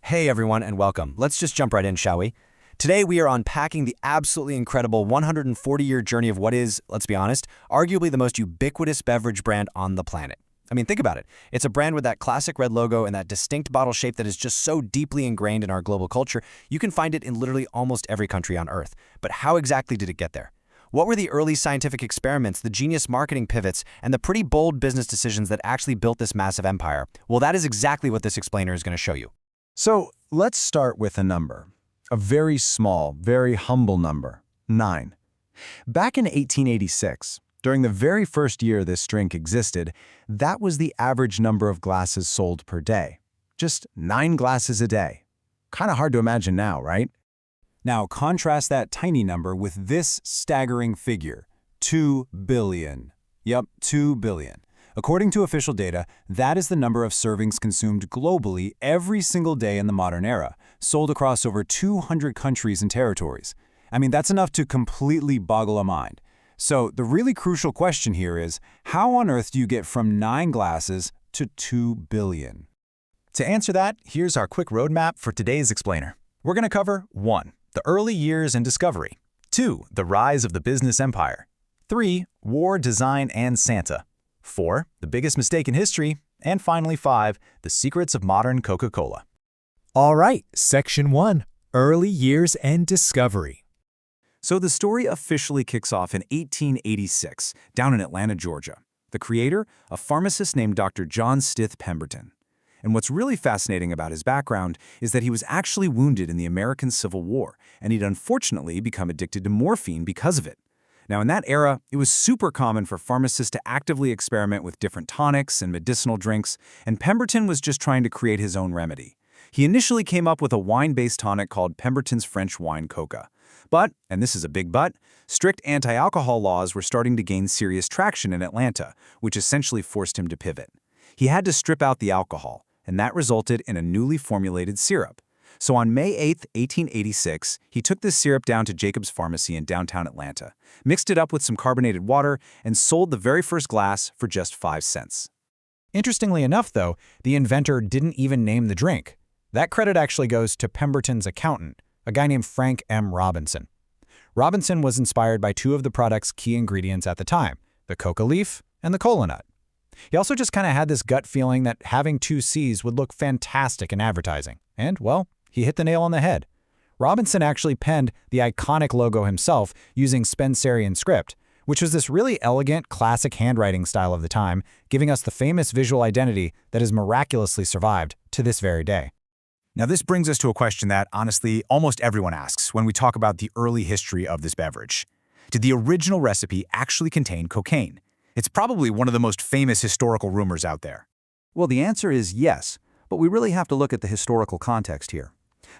Hey everyone and welcome. Let's just jump right in, shall we? Today we are unpacking the absolutely incredible 140-year journey of what is, let's be honest, arguably the most ubiquitous beverage brand on the planet. I mean, think about it. It's a brand with that classic red logo and that distinct bottle shape that is just so deeply ingrained in our global culture, you can find it in literally almost every country on Earth. But how exactly did it get there? What were the early scientific experiments, the genius marketing pivots, and the pretty bold business decisions that actually built this massive empire? Well, that is exactly what this explainer is going to show you. So let's start with a number. A very small, very humble number, 9. Back in 1886, during the very first year this drink existed, that was the average number of glasses sold per day. Just 9 glasses a day. Kind of hard to imagine now, right? Now contrast that tiny number with this staggering figure, 2 billion. Yep, 2 billion. According to official data, that is the number of servings consumed globally every single day in the modern era, sold across over 200 countries and territories. I mean, that's enough to completely boggle a mind. So the really crucial question here is, how on earth do you get from 9 glasses to 2 billion? To answer that, here's our quick roadmap for today's explainer. We're going to cover 1. The early years and discovery. 2. The rise of the business empire. 3. War, design, and Santa. 4. The biggest mistake in history. And finally 5. The secrets of modern Coca-Cola. All right, Section 1. Early years and discovery. So the story officially kicks off in 1886, down in Atlanta, Georgia. The creator, a pharmacist named Dr. John Stith Pemberton. And what's really fascinating about his background is that he was actually wounded in the American Civil War, and he'd unfortunately become addicted to morphine because of it. Now, in that era, it was super common for pharmacists to actively experiment with different tonics and medicinal drinks, and Pemberton was just trying to create his own remedy. He initially came up with a wine-based tonic called Pemberton's French Wine Coca. But, and this is a big but, strict anti-alcohol laws were starting to gain serious traction in Atlanta, which essentially forced him to pivot. He had to strip out the alcohol, and that resulted in a newly formulated syrup. So on May 8, 1886, he took this syrup down to Jacob's Pharmacy in downtown Atlanta, mixed it up with some carbonated water, and sold the very first glass for just 5 cents. Interestingly enough, though, the inventor didn't even name the drink. That credit actually goes to Pemberton's accountant, a guy named Frank M. Robinson. Robinson was inspired by 2 of the product's key ingredients at the time, the coca leaf and the cola nut. He also just kind of had this gut feeling that having 2 C's would look fantastic in advertising. And, well, he hit the nail on the head. Robinson actually penned the iconic logo himself using Spencerian script, which was this really elegant, classic handwriting style of the time, giving us the famous visual identity that has miraculously survived to this very day. Now this brings us to a question that, honestly, almost everyone asks when we talk about the early history of this beverage. Did the original recipe actually contain cocaine? It's probably one of the most famous historical rumors out there. Well, the answer is yes, but we really have to look at the historical context here.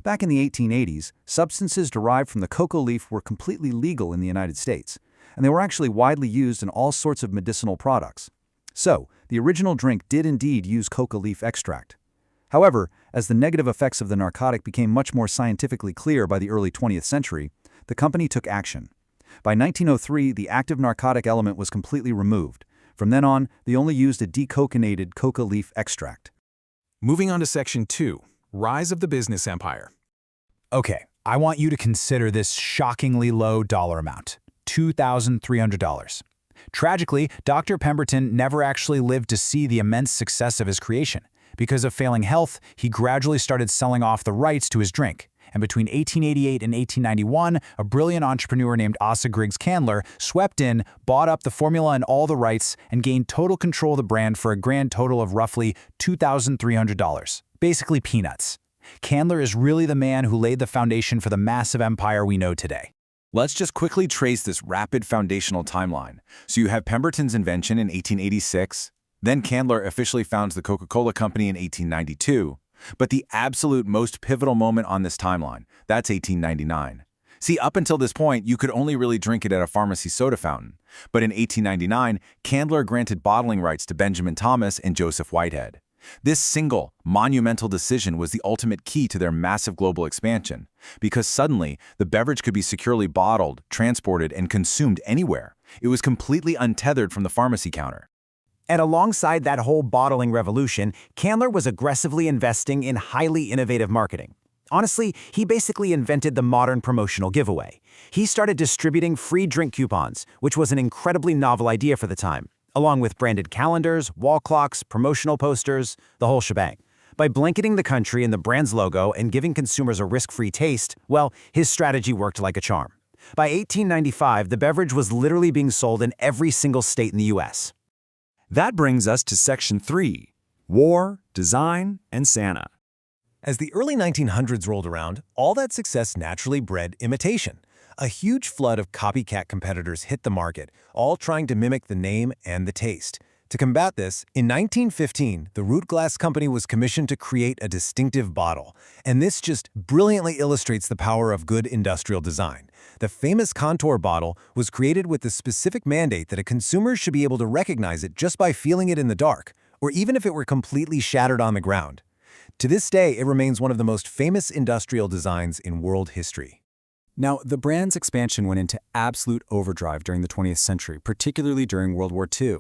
Back in the 1880s, substances derived from the coca leaf were completely legal in the United States, and they were actually widely used in all sorts of medicinal products. So, the original drink did indeed use coca leaf extract. However, as the negative effects of the narcotic became much more scientifically clear by the early 20th century, the company took action. By 1903, the active narcotic element was completely removed. From then on, they only used a decocainated coca leaf extract. Moving on to Section 2, Rise of the Business Empire. Okay, I want you to consider this shockingly low dollar amount, $2,300. Tragically, Dr. Pemberton never actually lived to see the immense success of his creation. Because of failing health, he gradually started selling off the rights to his drink. And between 1888 and 1891, a brilliant entrepreneur named Asa Griggs Candler swept in, bought up the formula and all the rights, and gained total control of the brand for a grand total of roughly $2,300. Basically peanuts. Candler is really the man who laid the foundation for the massive empire we know today. Let's just quickly trace this rapid foundational timeline. So you have Pemberton's invention in 1886, then Candler officially founds the Coca-Cola Company in 1892, but the absolute most pivotal moment on this timeline, that's 1899. See, up until this point, you could only really drink it at a pharmacy soda fountain. But in 1899, Candler granted bottling rights to Benjamin Thomas and Joseph Whitehead. This single, monumental decision was the ultimate key to their massive global expansion, because suddenly, the beverage could be securely bottled, transported, and consumed anywhere. It was completely untethered from the pharmacy counter. And alongside that whole bottling revolution, Candler was aggressively investing in highly innovative marketing. Honestly, he basically invented the modern promotional giveaway. He started distributing free drink coupons, which was an incredibly novel idea for the time, along with branded calendars, wall clocks, promotional posters, the whole shebang. By blanketing the country in the brand's logo and giving consumers a risk-free taste, well, his strategy worked like a charm. By 1895, the beverage was literally being sold in every single state in the U.S. That brings us to Section 3, War, Design, and Santa. As the early 1900s rolled around, all that success naturally bred imitation. A huge flood of copycat competitors hit the market, all trying to mimic the name and the taste. To combat this, in 1915, the Root Glass Company was commissioned to create a distinctive bottle. And this just brilliantly illustrates the power of good industrial design. The famous Contour bottle was created with the specific mandate that a consumer should be able to recognize it just by feeling it in the dark, or even if it were completely shattered on the ground. To this day, it remains one of the most famous industrial designs in world history. Now, the brand's expansion went into absolute overdrive during the 20th century, particularly during World War II.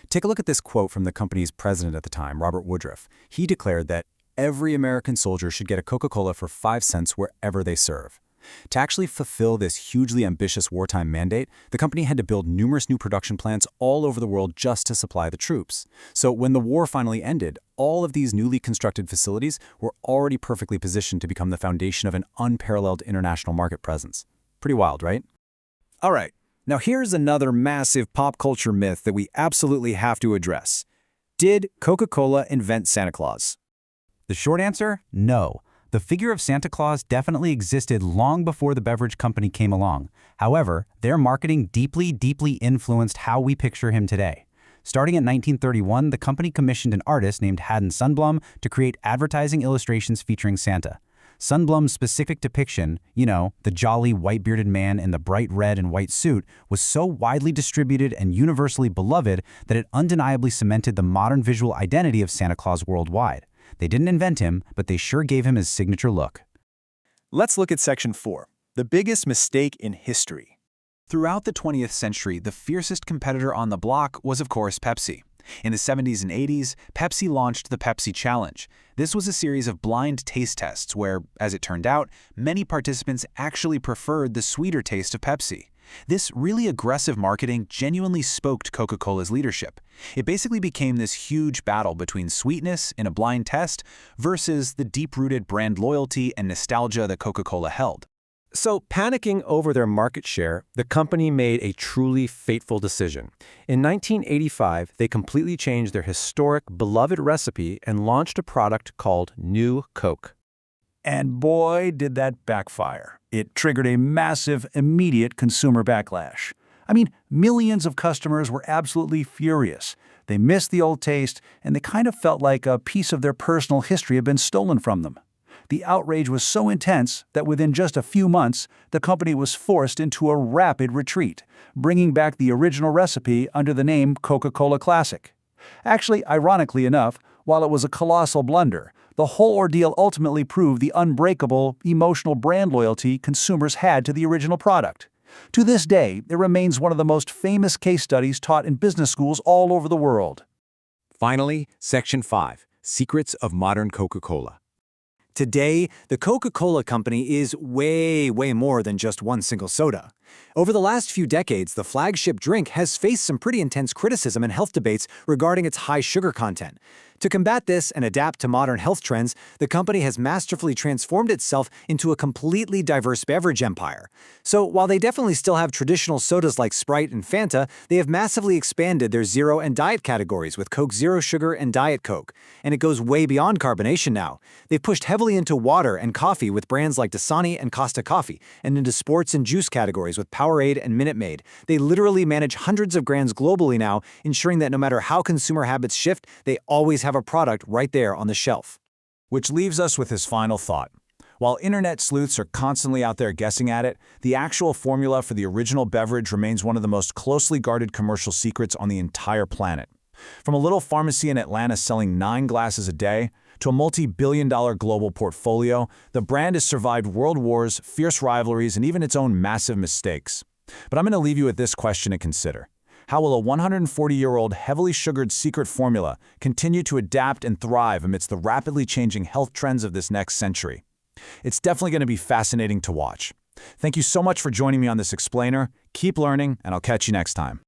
Take a look at this quote from the company's president at the time, Robert Woodruff. He declared that every American soldier should get a Coca-Cola for 5 cents wherever they serve. To actually fulfill this hugely ambitious wartime mandate, the company had to build numerous new production plants all over the world just to supply the troops. So when the war finally ended, all of these newly constructed facilities were already perfectly positioned to become the foundation of an unparalleled international market presence. Pretty wild, right? All right, now here's another massive pop culture myth that we absolutely have to address. Did Coca-Cola invent Santa Claus? The short answer? No. The figure of Santa Claus definitely existed long before the beverage company came along. However, their marketing deeply influenced how we picture him today. Starting in 1931, the company commissioned an artist named Haddon Sundblom to create advertising illustrations featuring Santa. Sundblom's specific depiction, the jolly white-bearded man in the bright red and white suit, was so widely distributed and universally beloved that it undeniably cemented the modern visual identity of Santa Claus worldwide. They didn't invent him, but they sure gave him his signature look. Let's look at Section 4, the biggest mistake in history. Throughout the 20th century, the fiercest competitor on the block was, of course, Pepsi. In the 70s and 80s, Pepsi launched the Pepsi Challenge. This was a series of blind taste tests where, as it turned out, many participants actually preferred the sweeter taste of Pepsi. This really aggressive marketing genuinely spoke to Coca-Cola's leadership. It basically became this huge battle between sweetness in a blind test versus the deep-rooted brand loyalty and nostalgia that Coca-Cola held. So, panicking over their market share, the company made a truly fateful decision. In 1985, they completely changed their historic, beloved recipe and launched a product called New Coke. And boy, did that backfire. It triggered a massive, immediate consumer backlash. I mean, millions of customers were absolutely furious. They missed the old taste, and they kind of felt like a piece of their personal history had been stolen from them. The outrage was so intense that within just a few months, the company was forced into a rapid retreat, bringing back the original recipe under the name Coca-Cola Classic. Actually, ironically enough, while it was a colossal blunder, the whole ordeal ultimately proved the unbreakable, emotional brand loyalty consumers had to the original product. To this day, it remains one of the most famous case studies taught in business schools all over the world. Finally, Section 5, Secrets of Modern Coca-Cola. Today, the Coca-Cola Company is way more than just one single soda. Over the last few decades, the flagship drink has faced some pretty intense criticism and health debates regarding its high sugar content. To combat this and adapt to modern health trends, the company has masterfully transformed itself into a completely diverse beverage empire. So while they definitely still have traditional sodas like Sprite and Fanta, they have massively expanded their zero and diet categories with Coke Zero Sugar and Diet Coke. And it goes way beyond carbonation now. They've pushed heavily into water and coffee with brands like Dasani and Costa Coffee, and into sports and juice categories with Powerade and Minute Maid. They literally manage hundreds of brands globally now, ensuring that no matter how consumer habits shift, they always have a product right there on the shelf. Which leaves us with his final thought. While internet sleuths are constantly out there guessing at it, the actual formula for the original beverage remains one of the most closely guarded commercial secrets on the entire planet. From a little pharmacy in Atlanta selling 9 glasses a day, to a multi-billion-dollar global portfolio, the brand has survived world wars, fierce rivalries, and even its own massive mistakes. But I'm going to leave you with this question to consider. How will a 140-year-old heavily sugared secret formula continue to adapt and thrive amidst the rapidly changing health trends of this next century? It's definitely going to be fascinating to watch. Thank you so much for joining me on this explainer. Keep learning, and I'll catch you next time.